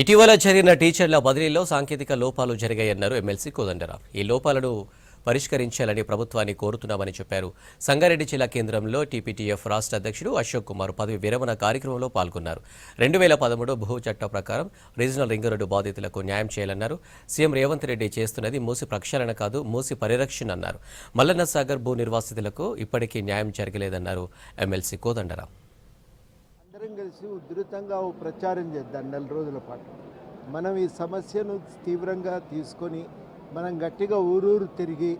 ఇటీవల జరిగిన టీచర్ల బదిలీలో సాంకేతిక లోపాలు జరిగాయన్నారు ఎమ్మెల్సీ కోదండరాం. ఈ లోపాలను పరిష్కరించాలని ప్రభుత్వాన్ని కోరుతున్నామని చెప్పారు. సంగారెడ్డి జిల్లా కేంద్రంలో టీపీటీఎఫ్ రాష్ట్ర అధ్యక్షుడు అశోక్ కుమార్ పదవి విరమణ కార్యక్రమంలో పాల్గొన్నారు. 2013 భూ చట్టం ప్రకారం రీజనల్ రింగ్ రోడ్డు బాధితులకు న్యాయం చేయాలన్నారు. సీఎం రేవంత్ రెడ్డి చేస్తున్నది మూసి ప్రక్షాళన కాదు, మూసి పరిరక్షణ అన్నారు. మల్లన్న సాగర్ భూ నిర్వాసితులకు ఇప్పటికీ న్యాయం జరగలేదన్నారు ఎమ్మెల్సీ కోదండరాం. అందరం కలిసి ఉధృతంగా ప్రచారం చేద్దాం. 4 రోజుల పాటు మనం ఈ సమస్యను తీవ్రంగా తీసుకొని మనం గట్టిగా ఊరూరు తిరిగి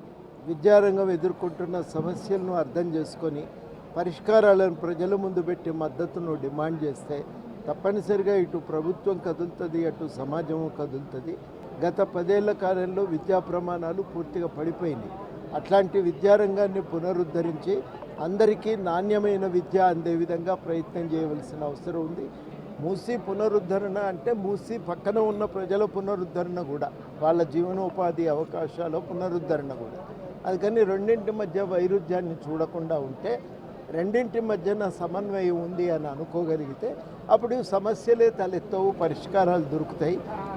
విద్యారంగం ఎదుర్కొంటున్న సమస్యలను అర్థం చేసుకొని పరిష్కారాలను ప్రజల ముందు పెట్టి మద్దతును డిమాండ్ చేస్తే తప్పనిసరిగా ఇటు ప్రభుత్వం కదులుతుంది, అటు సమాజము కదులుతుంది. గత 10 ఏళ్ల కాలంలో విద్యా ప్రమాణాలు పూర్తిగా పడిపోయినాయి. అట్లాంటి విద్యారంగాన్ని పునరుద్ధరించి అందరికీ నాణ్యమైన విద్య అందే విధంగా ప్రయత్నం చేయవలసిన అవసరం ఉంది. మూసి పునరుద్ధరణ అంటే మూసి పక్కన ఉన్న ప్రజల పునరుద్ధరణ కూడా, వాళ్ళ జీవనోపాధి అవకాశాల పునరుద్ధరణ కూడా. అందుకని రెండింటి మధ్య వైరుధ్యాన్ని చూడకుండా ఉంటే, రెండింటి మధ్యన సమన్వయం ఉంది అని అనుకోగలిగితే అప్పుడు సమస్యలే తలెత్తవు, పరిష్కారాలు దొరుకుతాయి,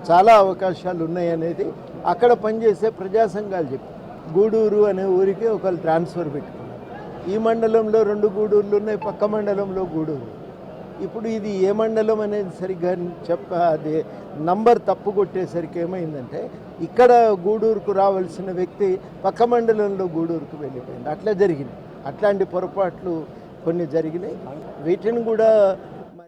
చాలా అవకాశాలు ఉన్నాయనేది అక్కడ పనిచేసే ప్రజా సంఘాలు చెప్పి. గూడూరు అనే ఊరికి ఒకరు ట్రాన్స్ఫర్ పెట్టుకున్నారు. ఈ మండలంలో 2 గూడూరులు ఉన్నాయి, పక్క మండలంలో గూడూరు. ఇప్పుడు ఇది ఏ మండలం అనేది సరిగ్గా అది నంబర్ తప్పు కొట్టేసరికి ఏమైందంటే ఇక్కడ గూడూరుకు రావాల్సిన వ్యక్తి పక్క మండలంలో గూడూరుకు వెళ్ళిపోయింది. అట్లా జరిగింది. అట్లాంటి పొరపాట్లు కొన్ని జరిగినాయి. వీటిని కూడా